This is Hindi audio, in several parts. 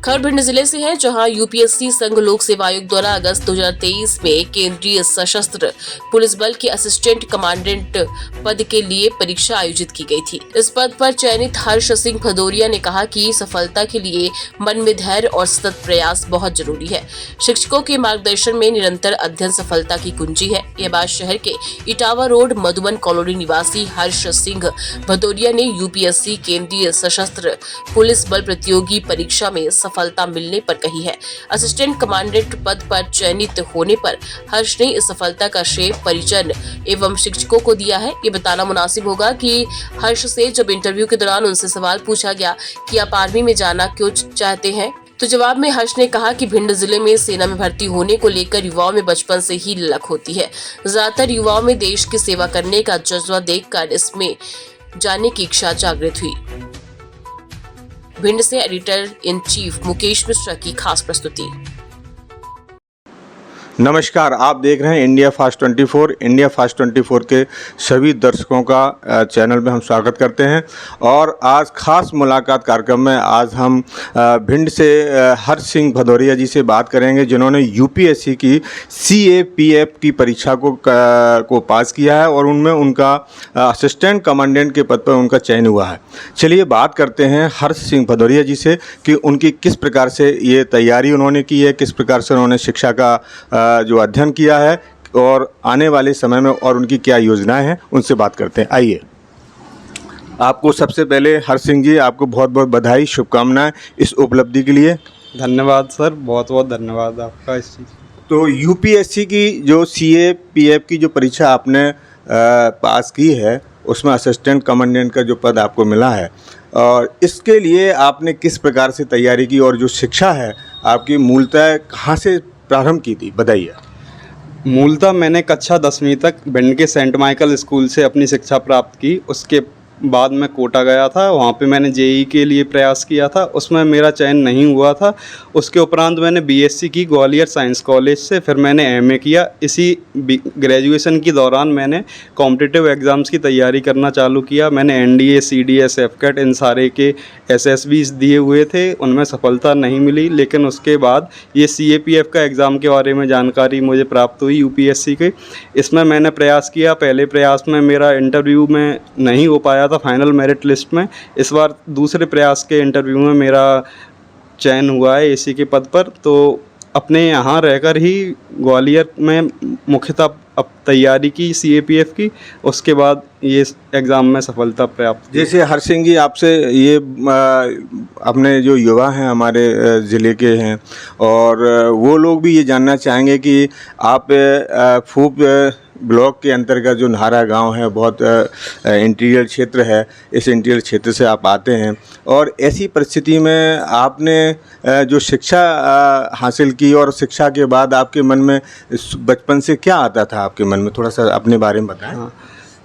खबर भिंड जिले से है, जहां यूपीएससी संघ लोक सेवा आयोग द्वारा अगस्त 2023 में केंद्रीय सशस्त्र पुलिस बल के असिस्टेंट कमांडेंट पद के लिए परीक्षा आयोजित की गई थी। इस पद पर चयनित हर्ष सिंह भदौरिया ने कहा कि सफलता के लिए मन में धैर्य और सतत प्रयास बहुत जरूरी है। शिक्षकों के मार्गदर्शन में निरंतर अध्ययन सफलता की कुंजी है। यह बात शहर के इटावा रोड मधुबन कॉलोनी निवासी हर्ष सिंह भदौरिया ने यूपीएससी केंद्रीय सशस्त्र पुलिस बल प्रतियोगी परीक्षा में सफलता मिलने पर कही है। असिस्टेंट कमांडेंट पद पर चयनित होने पर हर्ष ने इस सफलता का श्रेय परिजन एवं शिक्षकों को दिया है। ये बताना मुनासिब होगा कि हर्ष से जब इंटरव्यू के दौरान उनसे सवाल पूछा गया कि आप आर्मी में जाना क्यों चाहते हैं, तो जवाब में हर्ष ने कहा कि भिंड जिले में सेना में भर्ती होने को लेकर युवाओं में बचपन से ही ललक होती है। ज्यादातर युवाओं में देश की सेवा करने का जज्बा देखकर इसमें जाने की इच्छा जागृत हुई। भिंड से editor in chief Mukesh Mishra की खास प्रस्तुति। नमस्कार, आप देख रहे हैं इंडिया फास्ट 24। इंडिया फास्ट 24 के सभी दर्शकों का चैनल में हम स्वागत करते हैं और आज खास मुलाकात कार्यक्रम में आज हम भिंड से हर्ष सिंह भदौरिया जी से बात करेंगे, जिन्होंने यूपीएससी की सीएपीएफ की परीक्षा को पास किया है और उनमें उनका असिस्टेंट कमांडेंट के पद पर उनका चयन हुआ है। चलिए बात करते हैं हर्ष सिंह भदौरिया जी से कि उनकी किस प्रकार से ये तैयारी उन्होंने की है, किस प्रकार से उन्होंने शिक्षा का जो अध्ययन किया है और आने वाले समय में और उनकी क्या योजनाएं हैं, उनसे बात करते हैं। आइए, आपको सबसे पहले हर्ष सिंह जी, आपको बहुत बहुत बधाई, शुभकामनाएं इस उपलब्धि के लिए। धन्यवाद सर, बहुत बहुत धन्यवाद आपका इस चीज़। तो यूपीएससी की जो सीएपीएफ की जो परीक्षा आपने पास की है, उसमें असिस्टेंट कमांडेंट का जो पद आपको मिला है, और इसके लिए आपने किस प्रकार से तैयारी की और जो शिक्षा है आपकी मूलतः कहाँ से प्रारंभ की थी, बताइए। मूलतः मैंने कक्षा 10वीं तक भिंड के सेंट माइकल स्कूल से अपनी शिक्षा प्राप्त की। उसके बाद मैं कोटा गया था, वहाँ पे मैंने जेईई के लिए प्रयास किया था, उसमें मेरा चयन नहीं हुआ था। उसके उपरांत मैंने बीएससी की ग्वालियर साइंस कॉलेज से, फिर मैंने एमए किया। इसी ग्रेजुएशन के दौरान मैंने कॉम्पिटिटिव एग्ज़ाम्स की तैयारी करना चालू किया। मैंने एनडीए, सीडीएस, एफकेट इन सारे के एसएसबीज दिए हुए थे, उनमें सफलता नहीं मिली। लेकिन उसके बाद ये सीएपीएफ का एग्ज़ाम के बारे में जानकारी मुझे प्राप्त हुई यूपीएससी के। इसमें मैंने प्रयास किया। पहले प्रयास में मेरा इंटरव्यू में नहीं हो पाया था फाइनल मेरिट लिस्ट में। इस बार दूसरे प्रयास के इंटरव्यू में मेरा चयन हुआ है एसी के पद पर। तो अपने यहाँ रहकर ही ग्वालियर में मुख्यतः अब तैयारी की सीएपीएफ की। उसके बाद ये एग्ज़ाम में सफलता प्राप्त। जैसे हर्ष सिंह जी, आपसे ये अपने जो युवा हैं हमारे ज़िले के हैं और वो लोग भी ये जानना चाहेंगे कि आप फूब ब्लॉक के अंतर्गत जो नाहरा गांव है, बहुत इंटीरियर क्षेत्र है, इस इंटीरियर क्षेत्र से आप आते हैं और ऐसी परिस्थिति में आपने जो शिक्षा हासिल की और शिक्षा के बाद आपके मन में बचपन से क्या आता था आपके मन में, थोड़ा सा अपने बारे में बताएं। हाँ,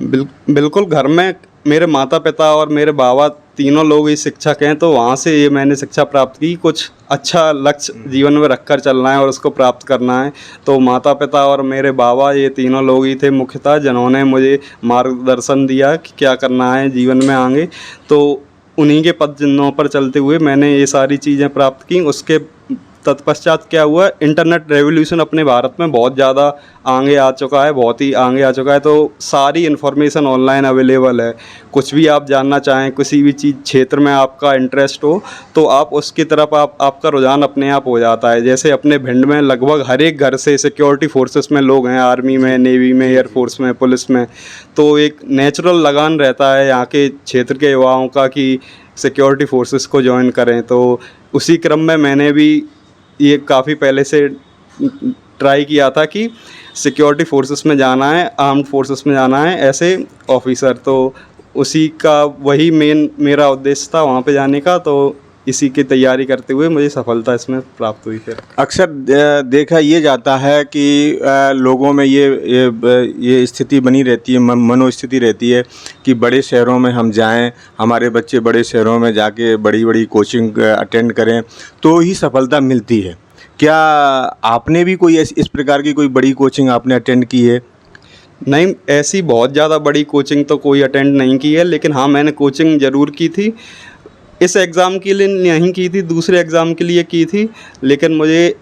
बिल्कुल। घर में मेरे माता पिता और मेरे बाबा तीनों लोग ही शिक्षक हैं, तो वहाँ से ये मैंने शिक्षा प्राप्त की। कुछ अच्छा लक्ष्य जीवन में रखकर चलना है और उसको प्राप्त करना है। तो माता पिता और मेरे बाबा, ये तीनों लोग ही थे मुख्यतः जिन्होंने मुझे मार्गदर्शन दिया कि क्या करना है जीवन में आगे। तो उन्हीं के पद चिन्हों पर चलते हुए मैंने ये सारी चीज़ें प्राप्त की। उसके तत्पश्चात क्या हुआ, इंटरनेट रेवोल्यूशन अपने भारत में बहुत ज़्यादा आगे आ चुका है, बहुत ही आगे आ चुका है। तो सारी इन्फॉर्मेशन ऑनलाइन अवेलेबल है। कुछ भी आप जानना चाहें, किसी भी चीज़ क्षेत्र में आपका इंटरेस्ट हो, तो आप उसकी तरफ आपका रुझान अपने आप हो जाता है। जैसे अपने भिंड में लगभग हर एक घर से सिक्योरिटी फोर्सेस में लोग हैं, आर्मी में, नेवी में, एयरफोर्स में, पुलिस में। तो एक नेचुरल लगान रहता है यहाँ के क्षेत्र के युवाओं का कि सिक्योरिटी फोर्सेस को ज्वाइन करें। तो उसी क्रम में मैंने भी ये काफ़ी पहले से ट्राई किया था कि सिक्योरिटी फोर्सेस में जाना है, आर्म्ड फोर्सेस में जाना है ऐसे ऑफिसर। तो उसी का वही मेन मेरा उद्देश्य था वहाँ पे जाने का। तो इसी की तैयारी करते हुए मुझे सफलता इसमें प्राप्त हुई। फिर अक्सर देखा ये जाता है कि लोगों में ये स्थिति बनी रहती है, मनोस्थिति रहती है कि बड़े शहरों में हम जाएं, हमारे बच्चे बड़े शहरों में जाके बड़ी बड़ी कोचिंग अटेंड करें तो ही सफलता मिलती है। क्या आपने भी कोई इस प्रकार की कोई बड़ी कोचिंग आपने अटेंड की है? नहीं, ऐसी बहुत ज़्यादा बड़ी कोचिंग तो कोई अटेंड नहीं की है, लेकिन हाँ मैंने कोचिंग ज़रूर की थी। इस एग्ज़ाम के लिए नहीं की थी, दूसरे एग्ज़ाम के लिए की थी, लेकिन मुझे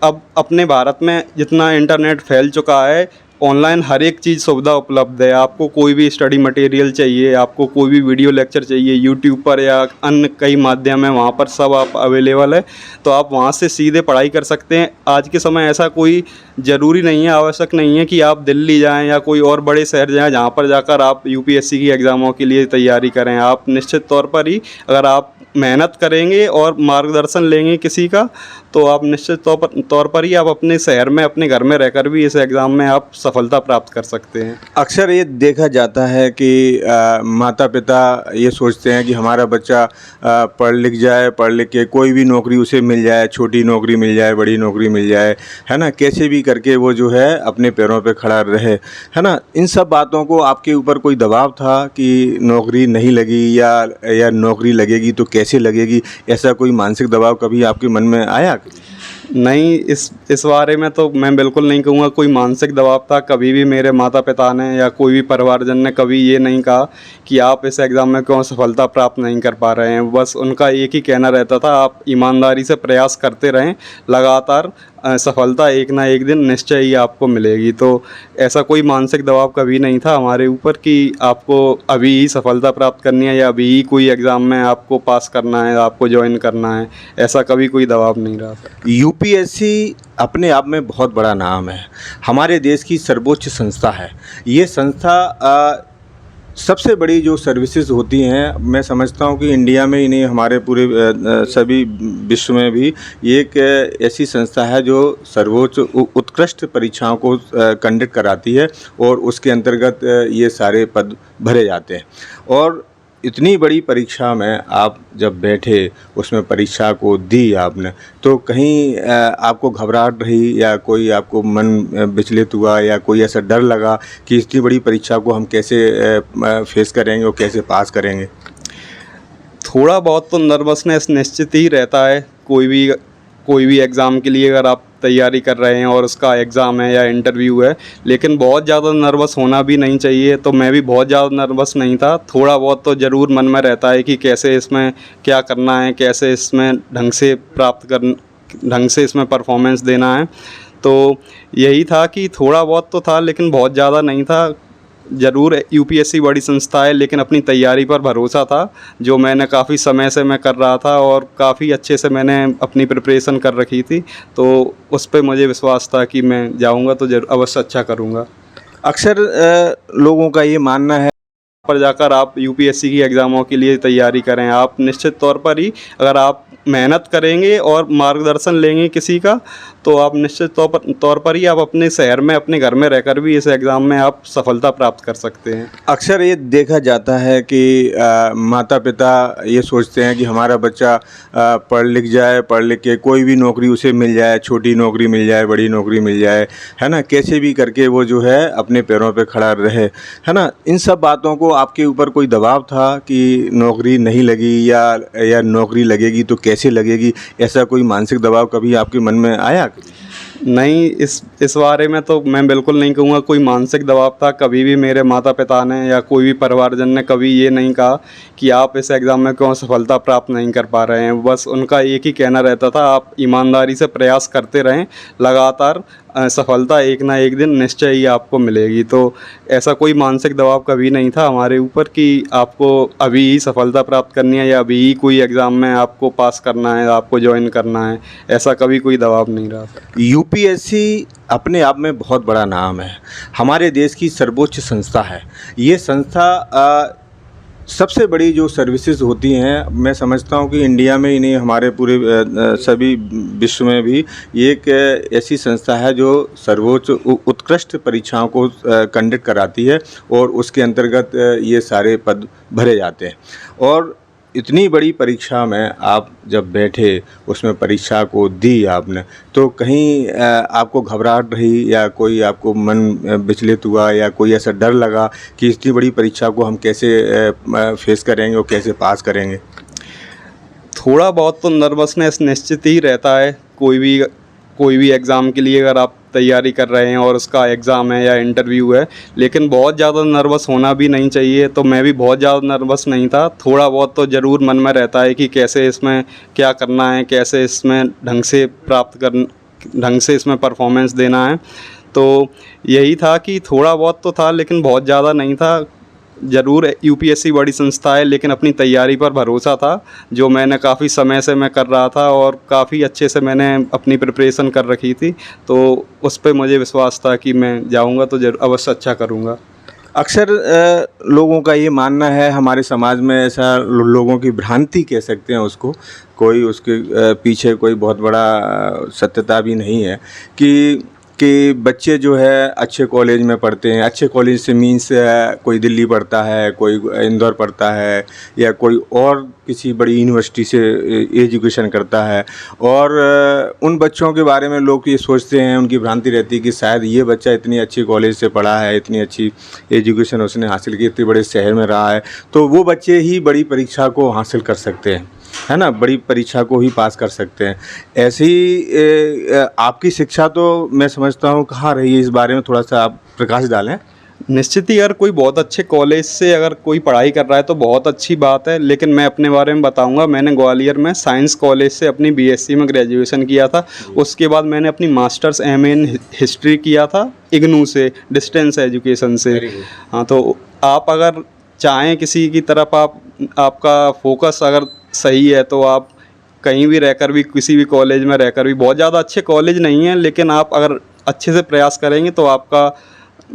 अब अपने भारत में जितना इंटरनेट फैल चुका है, ऑनलाइन हर एक चीज़ सुविधा उपलब्ध है। आपको कोई भी स्टडी मटेरियल चाहिए, आपको कोई भी वीडियो लेक्चर चाहिए यूट्यूब पर या अन्य कई माध्यम है, वहाँ पर सब आप अवेलेबल है, तो आप वहाँ से सीधे पढ़ाई कर सकते हैं। आज के समय ऐसा कोई ज़रूरी नहीं है, आवश्यक नहीं है कि आप दिल्ली जाएँ या कोई और बड़े शहर जाएँ जहाँ पर जाकर आप यूपीएससी की एग्ज़ामों के लिए तैयारी करें। आप निश्चित तौर पर ही अगर आप मेहनत करेंगे और मार्गदर्शन लेंगे किसी का, तो आप निश्चित तौर पर ही आप अपने शहर में, अपने घर में रहकर भी इस एग्ज़ाम में आप सफलता प्राप्त कर सकते हैं। अक्सर ये देखा जाता है कि माता पिता ये सोचते हैं कि हमारा बच्चा पढ़ लिख जाए, पढ़ लिख के कोई भी नौकरी उसे मिल जाए, छोटी नौकरी मिल जाए, बड़ी नौकरी मिल जाए, है ना, कैसे भी करके वो जो है अपने पैरों पे खड़ा रहे, है ना। इन सब बातों को आपके ऊपर कोई दबाव था कि नौकरी नहीं लगी या नौकरी लगेगी तो कैसे लगेगी, ऐसा कोई मानसिक दबाव कभी आपके मन में आया? नहीं, इस बारे में तो मैं बिल्कुल नहीं कहूँगा कोई मानसिक दबाव था। कभी भी मेरे माता पिता ने या कोई भी परिवारजन ने कभी ये नहीं कहा कि आप इस एग्ज़ाम में क्यों सफलता प्राप्त नहीं कर पा रहे हैं। बस उनका एक ही कहना रहता था, आप ईमानदारी से प्रयास करते रहें, लगातार सफलता एक ना एक दिन निश्चय ही आपको मिलेगी। तो ऐसा कोई मानसिक दबाव कभी नहीं था हमारे ऊपर कि आपको अभी ही सफलता प्राप्त करनी है या अभी ही कोई एग्ज़ाम में आपको पास करना है, आपको ज्वाइन करना है, ऐसा कभी कोई दबाव नहीं रहा था। यूपीएससी अपने आप में बहुत बड़ा नाम है, हमारे देश की सर्वोच्च संस्था है। ये संस्था सबसे बड़ी जो सर्विसेज होती हैं, मैं समझता हूँ कि इंडिया में ही नहीं, हमारे पूरे सभी विश्व में भी ये एक ऐसी संस्था है जो सर्वोच्च उत्कृष्ट परीक्षाओं को कंडक्ट कराती है और उसके अंतर्गत ये सारे पद भरे जाते हैं। और इतनी बड़ी परीक्षा में आप जब बैठे, उसमें परीक्षा को दी आपने, तो कहीं आपको घबराहट रही या कोई आपको मन विचलित हुआ या कोई ऐसा डर लगा कि इतनी बड़ी परीक्षा को हम कैसे फेस करेंगे और कैसे पास करेंगे? थोड़ा बहुत तो नर्वसनेस निश्चित ही रहता है। कोई भी एग्ज़ाम के लिए अगर आप तैयारी कर रहे हैं और उसका एग्ज़ाम है या इंटरव्यू है, लेकिन बहुत ज़्यादा नर्वस होना भी नहीं चाहिए। तो मैं भी बहुत ज़्यादा नर्वस नहीं था। थोड़ा बहुत तो ज़रूर मन में रहता है कि कैसे इसमें क्या करना है, कैसे इसमें ढंग से इसमें परफॉर्मेंस देना है। तो यही था कि थोड़ा बहुत तो था, लेकिन बहुत ज़्यादा नहीं था। ज़रूर यूपीएससी बड़ी संस्था है, लेकिन अपनी तैयारी पर भरोसा था, जो मैंने काफ़ी समय से मैं कर रहा था और काफ़ी अच्छे से मैंने अपनी प्रिपरेशन कर रखी थी। तो उस पे मुझे विश्वास था कि मैं जाऊंगा तो जरूर अवश्य अच्छा करूंगा। अक्सर लोगों का ये मानना है पर जाकर आप यूपीएससी की एग्ज़ामों के लिए तैयारी करें। आप निश्चित तौर पर ही अगर आप मेहनत करेंगे और मार्गदर्शन लेंगे किसी का, तो आप निश्चित तौर पर ही आप अपने शहर में, अपने घर में रहकर भी इस एग्ज़ाम में आप सफलता प्राप्त कर सकते हैं। अक्सर ये देखा जाता है कि माता पिता ये सोचते हैं कि हमारा बच्चा पढ़ लिख जाए, पढ़ लिख के कोई भी नौकरी उसे मिल जाए, छोटी नौकरी मिल जाए, बड़ी नौकरी मिल जाए, है ना, कैसे भी करके वो जो है अपने पैरों पे खड़ा रहे, है ना। इन सब बातों को आपके ऊपर कोई दबाव था कि नौकरी नहीं लगी या नौकरी लगेगी तो कैसे लगेगी, ऐसा कोई मानसिक दबाव कभी आपके मन में आया? नहीं, इस बारे में तो मैं बिल्कुल नहीं कहूँगा कोई मानसिक दबाव था। कभी भी मेरे माता पिता ने या कोई भी परिवारजन ने कभी ये नहीं कहा कि आप इस एग्ज़ाम में क्यों सफलता प्राप्त नहीं कर पा रहे हैं। बस उनका एक ही कहना रहता था, आप ईमानदारी से प्रयास करते रहें, लगातार सफलता एक ना एक दिन निश्चय ही आपको मिलेगी। तो ऐसा कोई मानसिक दबाव कभी नहीं था हमारे ऊपर कि आपको अभी ही सफलता प्राप्त करनी है या अभी ही कोई एग्ज़ाम में आपको पास करना है, आपको ज्वाइन करना है, ऐसा कभी कोई दबाव नहीं रहा था। यूपीएससी अपने आप में बहुत बड़ा नाम है, हमारे देश की सर्वोच्च संस्था है। ये संस्था सबसे बड़ी जो सर्विसेज होती हैं, मैं समझता हूँ कि इंडिया में ही नहीं, हमारे पूरे सभी विश्व में भी ये एक ऐसी संस्था है जो सर्वोच्च उत्कृष्ट परीक्षाओं को कंडक्ट कराती है और उसके अंतर्गत ये सारे पद भरे जाते हैं। और इतनी बड़ी परीक्षा में आप जब बैठे, उसमें परीक्षा को दी आपने, तो कहीं आपको घबराहट रही या कोई आपको मन विचलित हुआ या कोई ऐसा डर लगा कि इतनी बड़ी परीक्षा को हम कैसे फेस करेंगे और कैसे पास करेंगे? थोड़ा बहुत तो नर्वसनेस निश्चित ही रहता है। कोई भी एग्ज़ाम के लिए अगर आप तैयारी कर रहे हैं और उसका एग्ज़ाम है या इंटरव्यू है, लेकिन बहुत ज़्यादा नर्वस होना भी नहीं चाहिए। तो मैं भी बहुत ज़्यादा नर्वस नहीं था, थोड़ा बहुत तो ज़रूर मन में रहता है कि कैसे इसमें क्या करना है, कैसे इसमें ढंग से इसमें परफॉर्मेंस देना है। तो यही था कि थोड़ा बहुत तो था, लेकिन बहुत ज़्यादा नहीं था। ज़रूर यूपीएससी बड़ी संस्था है, लेकिन अपनी तैयारी पर भरोसा था, जो मैंने काफ़ी समय से मैं कर रहा था और काफ़ी अच्छे से मैंने अपनी प्रिपरेशन कर रखी थी। तो उस पे मुझे विश्वास था कि मैं जाऊंगा तो अवश्य अच्छा करूंगा। अक्सर लोगों का ये मानना है, हमारे समाज में ऐसा लोगों की भ्रांति कह सकते हैं उसको, कोई उसके पीछे कोई बहुत बड़ा सत्यता भी नहीं है कि बच्चे जो है अच्छे कॉलेज में पढ़ते हैं। अच्छे कॉलेज से मीन्स कोई दिल्ली पढ़ता है, कोई इंदौर पढ़ता है, या कोई और किसी बड़ी यूनिवर्सिटी से एजुकेशन करता है। और उन बच्चों के बारे में लोग ये सोचते हैं, उनकी भ्रांति रहती है कि शायद ये बच्चा इतनी अच्छी कॉलेज से पढ़ा है, इतनी अच्छी एजुकेशन उसने हासिल की, इतने बड़े शहर में रहा है, तो वो बच्चे ही बड़ी परीक्षा को हासिल कर सकते हैं, है ना, बड़ी परीक्षा को ही पास कर सकते हैं। ऐसी आपकी शिक्षा तो मैं समझता हूँ कहाँ रही है, इस बारे में थोड़ा सा आप प्रकाश डालें। निश्चित ही अगर कोई बहुत अच्छे कॉलेज से अगर कोई पढ़ाई कर रहा है तो बहुत अच्छी बात है, लेकिन मैं अपने बारे में बताऊंगा। मैंने ग्वालियर में साइंस कॉलेज से अपनी बीएससी में ग्रेजुएशन किया था। उसके बाद मैंने अपनी मास्टर्स एमए इन हिस्ट्री किया था इग्नू से, डिस्टेंस एजुकेशन से। हाँ, तो आप अगर चाहें किसी की तरफ आपका फोकस अगर सही है तो आप कहीं भी रहकर भी, किसी भी कॉलेज में रहकर भी, बहुत ज़्यादा अच्छे कॉलेज नहीं हैं, लेकिन आप अगर अच्छे से प्रयास करेंगे तो आपका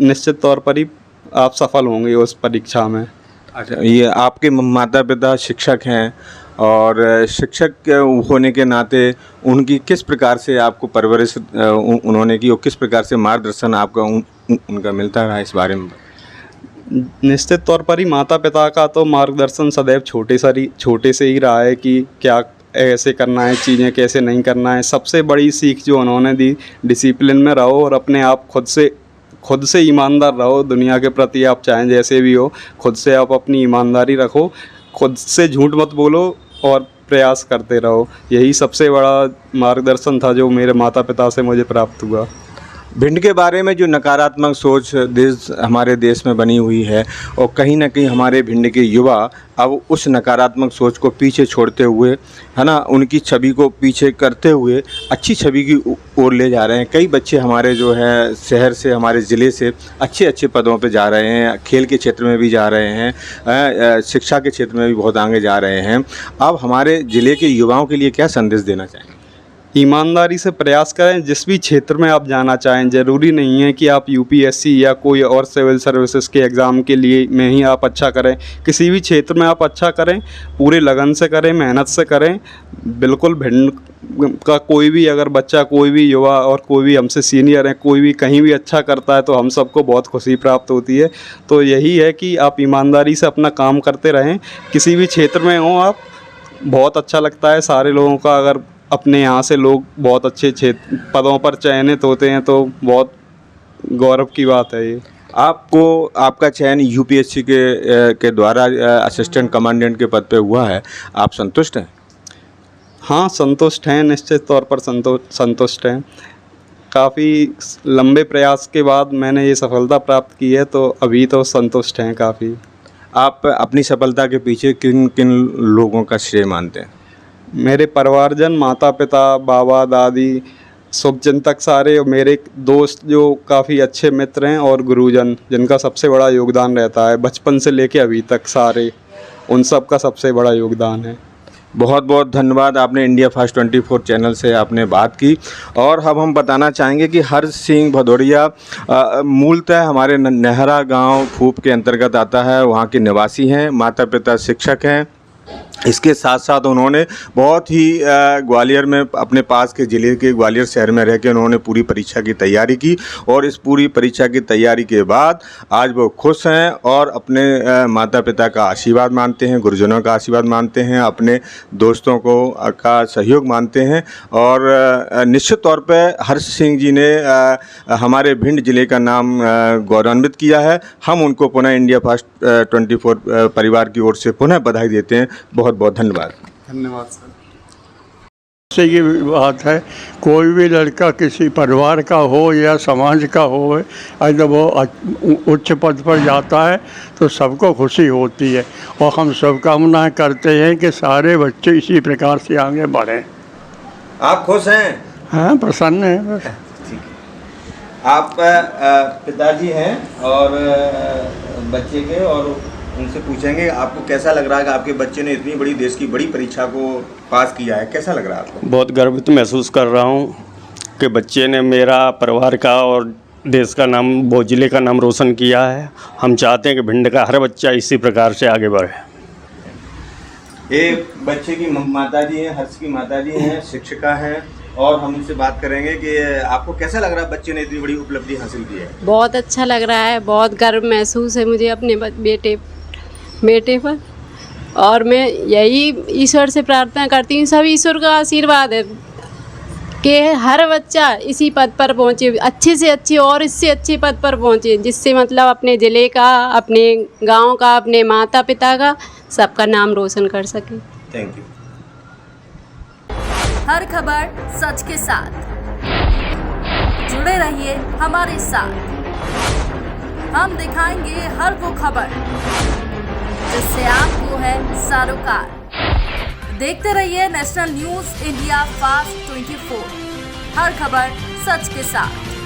निश्चित तौर पर ही आप सफल होंगे उस परीक्षा में। अच्छा, ये आपके माता पिता शिक्षक हैं, और शिक्षक होने के नाते उनकी किस प्रकार से आपको परवरिश उन्होंने की, और किस प्रकार से मार्गदर्शन आपका उनका मिलता रहा, इस बारे में? निश्चित तौर पर ही माता पिता का तो मार्गदर्शन सदैव छोटे से ही रहा है कि क्या ऐसे करना है, चीज़ें कैसे नहीं करना है। सबसे बड़ी सीख जो उन्होंने दी, डिसिप्लिन में रहो और अपने आप खुद से ईमानदार रहो। दुनिया के प्रति आप चाहें जैसे भी हो, खुद से आप अपनी ईमानदारी रखो, खुद से झूठ मत बोलो और प्रयास करते रहो। यही सबसे बड़ा मार्गदर्शन था जो मेरे माता पिता से मुझे प्राप्त हुआ। भिंड के बारे में जो नकारात्मक सोच हमारे देश में बनी हुई है, और कहीं ना कहीं हमारे भिंड के युवा अब उस नकारात्मक सोच को पीछे छोड़ते हुए, है ना, उनकी छवि को पीछे करते हुए अच्छी छवि की ओर ले जा रहे हैं। कई बच्चे हमारे जो है शहर से, हमारे ज़िले से अच्छे अच्छे पदों पे जा रहे हैं, खेल के क्षेत्र में भी जा रहे हैं, शिक्षा के क्षेत्र में भी बहुत आगे जा रहे हैं। अब हमारे ज़िले के युवाओं के लिए क्या संदेश देना चाहेंगे? ईमानदारी से प्रयास करें, जिस भी क्षेत्र में आप जाना चाहें। ज़रूरी नहीं है कि आप यूपीएससी या कोई और सिविल सर्विसेज के एग्ज़ाम के लिए में ही आप अच्छा करें। किसी भी क्षेत्र में आप अच्छा करें, पूरे लगन से करें, मेहनत से करें। बिल्कुल भिंड का कोई भी अगर बच्चा, कोई भी युवा और कोई भी हमसे सीनियर है, कोई भी कहीं भी अच्छा करता है तो हम सबको बहुत खुशी प्राप्त होती है। तो यही है कि आप ईमानदारी से अपना काम करते रहें, किसी भी क्षेत्र में हों आप। बहुत अच्छा लगता है सारे लोगों का, अगर अपने यहाँ से लोग बहुत अच्छे पदों पर चयनित होते हैं तो बहुत गौरव की बात है ये। आपका चयन यूपीएससी के द्वारा असिस्टेंट कमांडेंट के पद पे हुआ है, आप संतुष्ट हैं? हाँ, संतुष्ट हैं, निश्चित तौर पर संतुष्ट हैं। काफ़ी लंबे प्रयास के बाद मैंने ये सफलता प्राप्त की है, तो अभी तो संतुष्ट हैं काफ़ी। आप अपनी सफलता के पीछे किन किन लोगों का श्रेय मानते हैं? मेरे परिवारजन, माता पिता, बाबा दादी, शुभचिंतक सारे, और मेरे दोस्त जो काफ़ी अच्छे मित्र हैं, और गुरुजन जिनका सबसे बड़ा योगदान रहता है बचपन से लेके अभी तक, सारे उन सब का सबसे बड़ा योगदान है। बहुत बहुत धन्यवाद, आपने इंडिया फास्ट 24 चैनल से आपने बात की। और अब हम बताना चाहेंगे कि हर्ष सिंह भदौरिया मूलतः हमारे नेहरा गांव फूप के अंतर्गत आता है, वहां के निवासी हैं, माता पिता शिक्षक हैं। इसके साथ साथ उन्होंने बहुत ही ग्वालियर में, अपने पास के ज़िले के ग्वालियर शहर में रह के उन्होंने पूरी परीक्षा की तैयारी की, और इस पूरी परीक्षा की तैयारी के बाद आज वो खुश हैं और अपने माता पिता का आशीर्वाद मानते हैं, गुरुजनों का आशीर्वाद मानते हैं, अपने दोस्तों को का सहयोग मानते हैं। और निश्चित तौर पे हर्ष सिंह जी ने हमारे भिंड ज़िले का नाम गौरवान्वित किया है। हम उनको पुनः इंडिया फास्ट 24 परिवार की ओर से पुनः बधाई देते हैं। बहुत बहुत धन्यवाद। धन्यवाद सर। खुशी की बात है। कोई भी लड़का किसी परिवार का हो या समाज का हो, जब वो उच्च पद पर जाता है तो सबको खुशी होती है और हम शुभकामनाएं करते हैं कि सारे बच्चे इसी प्रकार से आगे बढ़ें। आप खुश हैं? हाँ, प्रसन्न हैं बस। ठीक है। आप पिताजी हैं और बच्चे के, और उनसे पूछेंगे आपको कैसा लग रहा है कि आपके बच्चे ने इतनी बड़ी देश की बड़ी परीक्षा को पास किया है, कैसा लग रहा है आपको? बहुत गर्वित महसूस कर रहा हूँ कि बच्चे ने मेरा परिवार का और देश का नाम, बहुत जिले का नाम रोशन किया है। हम चाहते हैं कि भिंड का हर बच्चा इसी प्रकार से आगे बढ़े। ये बच्चे की माताजी हैं, हर्ष की माताजी हैं, शिक्षिका हैं, और हम उनसे बात करेंगे कि आपको कैसा लग रहा है बच्चे ने इतनी बड़ी उपलब्धि हासिल की है? बहुत अच्छा लग रहा है, बहुत गर्व महसूस है मुझे अपने बेटे पर, और मैं यही ईश्वर से प्रार्थना करती हूँ, सब ईश्वर का आशीर्वाद है कि हर बच्चा इसी पद पर पहुँचे, अच्छे से अच्छे और इससे अच्छे पद पर पहुँचे, जिससे मतलब अपने ज़िले का, अपने गांव का, अपने माता पिता का, सबका नाम रोशन कर सके। Thank you. हर खबर सच के साथ, जुड़े रहिए हमारे साथ। हम दिखाएंगे हर वो खबर जिससे आपको है सरोकार। देखते रहिए नेशनल न्यूज़ इंडिया फास्ट 24, हर खबर सच के साथ।